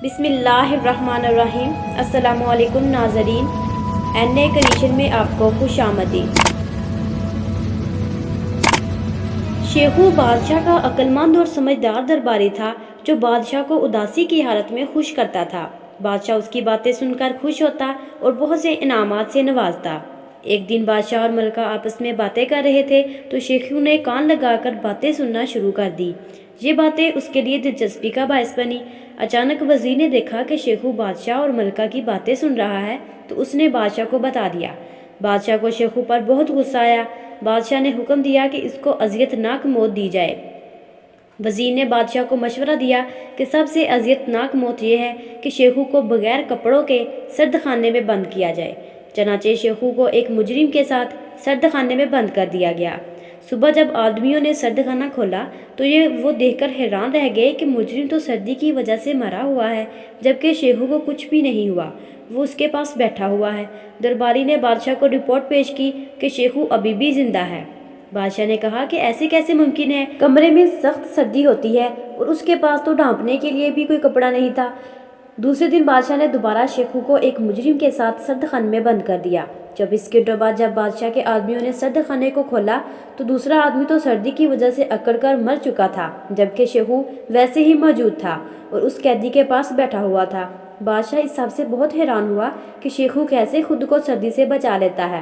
بسم اللہ الرحمن الرحیم۔ السلام علیکم ناظرین، این اے کنیشن میں آپ کو خوش آمدید۔ شیخو بادشاہ کا عقل مند اور سمجھدار درباری تھا جو بادشاہ کو اداسی کی حالت میں خوش کرتا تھا۔ بادشاہ اس کی باتیں سن کر خوش ہوتا اور بہت سے انعامات سے نوازتا۔ ایک دن بادشاہ اور ملکہ آپس میں باتیں کر رہے تھے تو شیخو نے کان لگا کر باتیں سننا شروع کر دی۔ یہ باتیں اس کے لیے دلچسپی کا باعث بنی۔ اچانک وزیر نے دیکھا کہ شیخو بادشاہ اور ملکہ کی باتیں سن رہا ہے تو اس نے بادشاہ کو بتا دیا۔ بادشاہ کو شیخو پر بہت غصہ آیا۔ بادشاہ نے حکم دیا کہ اس کو اذیت ناک موت دی جائے۔ وزیر نے بادشاہ کو مشورہ دیا کہ سب سے اذیت ناک موت یہ ہے کہ شیخو کو بغیر کپڑوں کے سرد خانے میں بند کیا جائے۔ چنانچہ شیخو کو ایک مجرم کے ساتھ سرد خانے میں بند کر دیا گیا۔ صبح جب آدمیوں نے سرد خانہ کھولا تو وہ دیکھ کر حیران رہ گئے کہ مجرم تو سردی کی وجہ سے مرا ہوا ہے جبکہ شیخو کو کچھ بھی نہیں ہوا، وہ اس کے پاس بیٹھا ہوا ہے۔ درباری نے بادشاہ کو رپورٹ پیش کی کہ شیخو ابھی بھی زندہ ہے۔ بادشاہ نے کہا کہ ایسے کیسے ممکن ہے، کمرے میں سخت سردی ہوتی ہے اور اس کے پاس تو ڈھانپنے کے لیے بھی کوئی کپڑا نہیں تھا۔ دوسرے دن بادشاہ نے دوبارہ شیخو کو ایک مجرم کے ساتھ سرد خانے میں بند کر دیا۔ 24 گھنٹوں بعد جب بادشاہ کے آدمیوں نے سرد خانے کو کھولا تو دوسرا آدمی تو سردی کی وجہ سے اکڑ کر مر چکا تھا جبکہ شیخو ویسے ہی موجود تھا اور اس قیدی کے پاس بیٹھا ہوا تھا۔ بادشاہ اس سب سے بہت حیران ہوا کہ شیخو کیسے خود کو سردی سے بچا لیتا ہے۔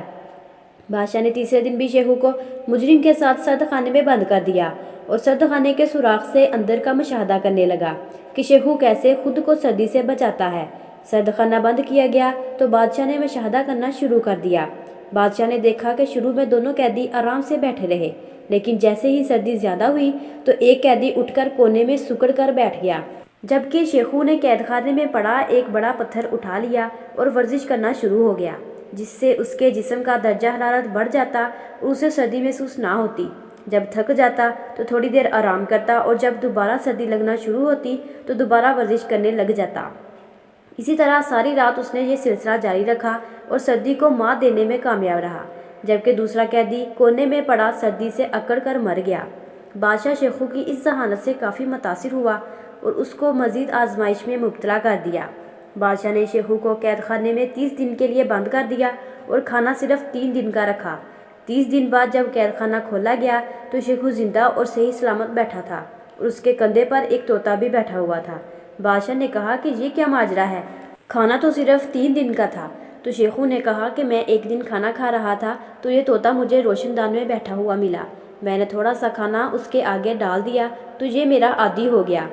بادشاہ نے تیسرے دن بھی شیخو کو مجرم کے ساتھ سرد خانے میں بند کر دیا اور سرد خانے کے سوراخ سے اندر کا مشاہدہ کرنے لگا کہ شیخو کیسے خود کو سردی سے بچاتا ہے۔ سرد خانہ بند کیا گیا تو بادشاہ نے مشاہدہ کرنا شروع کر دیا۔ بادشاہ نے دیکھا کہ شروع میں دونوں قیدی آرام سے بیٹھے رہے، لیکن جیسے ہی سردی زیادہ ہوئی تو ایک قیدی اٹھ کر کونے میں سکڑ کر بیٹھ گیا، جبکہ شیخو نے قید خانے میں پڑا ایک بڑا پتھر اٹھا لیا اور ورزش کرنا شروع ہو گیا، جس سے اس کے جسم کا درجہ حرارت بڑھ جاتا اور اسے سردی محسوس نہ ہوتی۔ جب تھک جاتا تو تھوڑی دیر آرام کرتا اور جب دوبارہ سردی لگنا شروع ہوتی تو دوبارہ ورزش کرنے لگ جاتا۔ اسی طرح ساری رات اس نے یہ سلسلہ جاری رکھا اور سردی کو مات دینے میں کامیاب رہا، جبکہ دوسرا قیدی کونے میں پڑا سردی سے اکڑ کر مر گیا۔ بادشاہ شیخو کی اس ذہانت سے کافی متاثر ہوا اور اس کو مزید آزمائش میں مبتلا کر دیا۔ بادشاہ نے شیخو کو قید خانے میں 30 دن کے لیے بند کر دیا اور کھانا صرف 3 دن کا رکھا۔ 30 دن بعد جب قید خانہ کھولا گیا تو شیخو زندہ اور صحیح سلامت بیٹھا تھا اور اس کے کندھے پر ایک طوطا بھی بیٹھا ہوا تھا۔ بادشاہ نے کہا کہ یہ کیا ماجرا ہے، کھانا تو صرف 3 دن کا تھا۔ تو شیخو نے کہا کہ میں ایک دن کھانا کھا رہا تھا تو یہ طوطا مجھے روشن دان میں بیٹھا ہوا ملا، میں نے تھوڑا سا کھانا اس کے آگے ڈال دیا تو یہ میرا عادی ہو گیا۔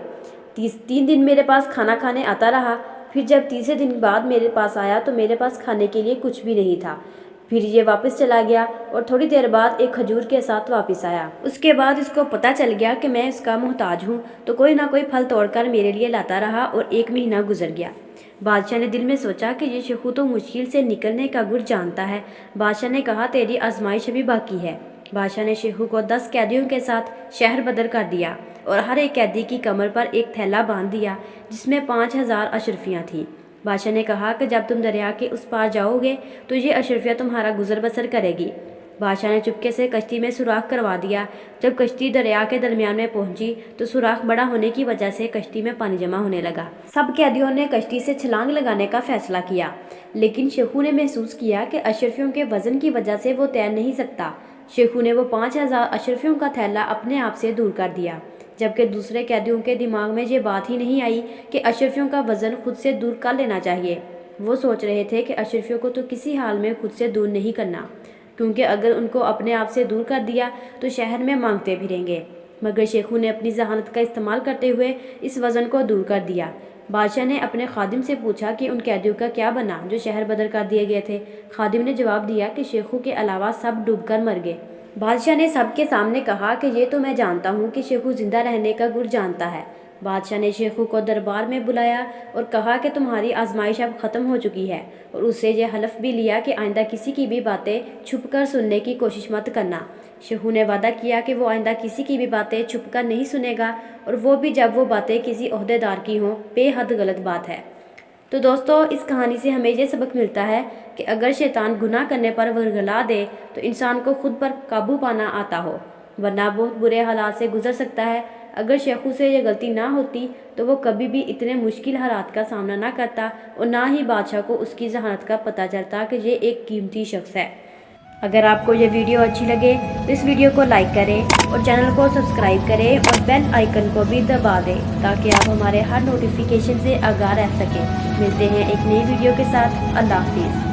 3 دن میرے پاس کھانا کھانے آتا رہا، پھر جب تیسرے دن بعد میرے پاس آیا تو میرے پاس کھانے کے لیے کچھ بھی نہیں تھا، پھر یہ واپس چلا گیا اور تھوڑی دیر بعد ایک کھجور کے ساتھ واپس آیا۔ اس کے بعد اس کو پتہ چل گیا کہ میں اس کا محتاج ہوں تو کوئی نہ کوئی پھل توڑ کر میرے لیے لاتا رہا اور 1 مہینہ گزر گیا۔ بادشاہ نے دل میں سوچا کہ یہ شیخو تو مشکل سے نکلنے کا گر جانتا ہے۔ بادشاہ نے کہا تیری آزمائش ابھی باقی ہے۔ بادشاہ نے شیخو کو 10 قیدیوں کے ساتھ شہر بدر کر دیا اور ہر ایک قیدی کی کمر پر ایک تھیلا باندھ دیا جس میں 5000 اشرفیاں تھیں۔ بادشاہ نے کہا کہ جب تم دریا کے اس پار جاؤ گے تو یہ اشرفیہ تمہارا گزر بسر کرے گی۔ بادشاہ نے چپکے سے کشتی میں سوراخ کروا دیا۔ جب کشتی دریا کے درمیان میں پہنچی تو سوراخ بڑا ہونے کی وجہ سے کشتی میں پانی جمع ہونے لگا۔ سب قیدیوں نے کشتی سے چھلانگ لگانے کا فیصلہ کیا، لیکن شیخو نے محسوس کیا کہ اشرفیوں کے وزن کی وجہ سے وہ تیر نہیں سکتا۔ شیخو نے وہ 5000 اشرفیوں کا تھیلا اپنے آپ سے دور کر دیا، جبکہ دوسرے قیدیوں کے دماغ میں یہ بات ہی نہیں آئی کہ اشرفیوں کا وزن خود سے دور کر لینا چاہیے۔ وہ سوچ رہے تھے کہ اشرفیوں کو تو کسی حال میں خود سے دور نہیں کرنا، کیونکہ اگر ان کو اپنے آپ سے دور کر دیا تو شہر میں مانگتے پھریں گے۔ مگر شیخو نے اپنی ذہانت کا استعمال کرتے ہوئے اس وزن کو دور کر دیا۔ بادشاہ نے اپنے خادم سے پوچھا کہ ان قیدیوں کا کیا بنا جو شہر بدر کر دیے گئے تھے۔ خادم نے جواب دیا کہ شیخو کے علاوہ سب ڈوب کر مر گئے۔ بادشاہ نے سب کے سامنے کہا کہ یہ تو میں جانتا ہوں کہ شیخو زندہ رہنے کا گر جانتا ہے۔ بادشاہ نے شیخو کو دربار میں بلایا اور کہا کہ تمہاری آزمائش اب ختم ہو چکی ہے، اور اس سے یہ حلف بھی لیا کہ آئندہ کسی کی بھی باتیں چھپ کر سننے کی کوشش مت کرنا۔ شیخو نے وعدہ کیا کہ وہ آئندہ کسی کی بھی باتیں چھپ کر نہیں سنے گا، اور وہ بھی جب وہ باتیں کسی عہدے دار کی ہوں۔ بے حد غلط بات ہے۔ تو دوستو، اس کہانی سے ہمیں یہ سبق ملتا ہے کہ اگر شیطان گناہ کرنے پر ورگلا دے تو انسان کو خود پر قابو پانا آتا ہو، ورنہ بہت برے حالات سے گزر سکتا ہے۔ اگر شیخو سے یہ غلطی نہ ہوتی تو وہ کبھی بھی اتنے مشکل حالات کا سامنا نہ کرتا اور نہ ہی بادشاہ کو اس کی ذہانت کا پتہ چلتا کہ یہ ایک قیمتی شخص ہے۔ اگر آپ کو یہ ویڈیو اچھی لگے تو اس ویڈیو کو لائک کریں اور چینل کو سبسکرائب کریں اور بیل آئیکن کو بھی دبا دیں تاکہ آپ ہمارے ہر نوٹیفیکیشن سے آگاہ رہ سکیں۔ ملتے ہیں ایک نئی ویڈیو کے ساتھ۔ اللہ حافظ۔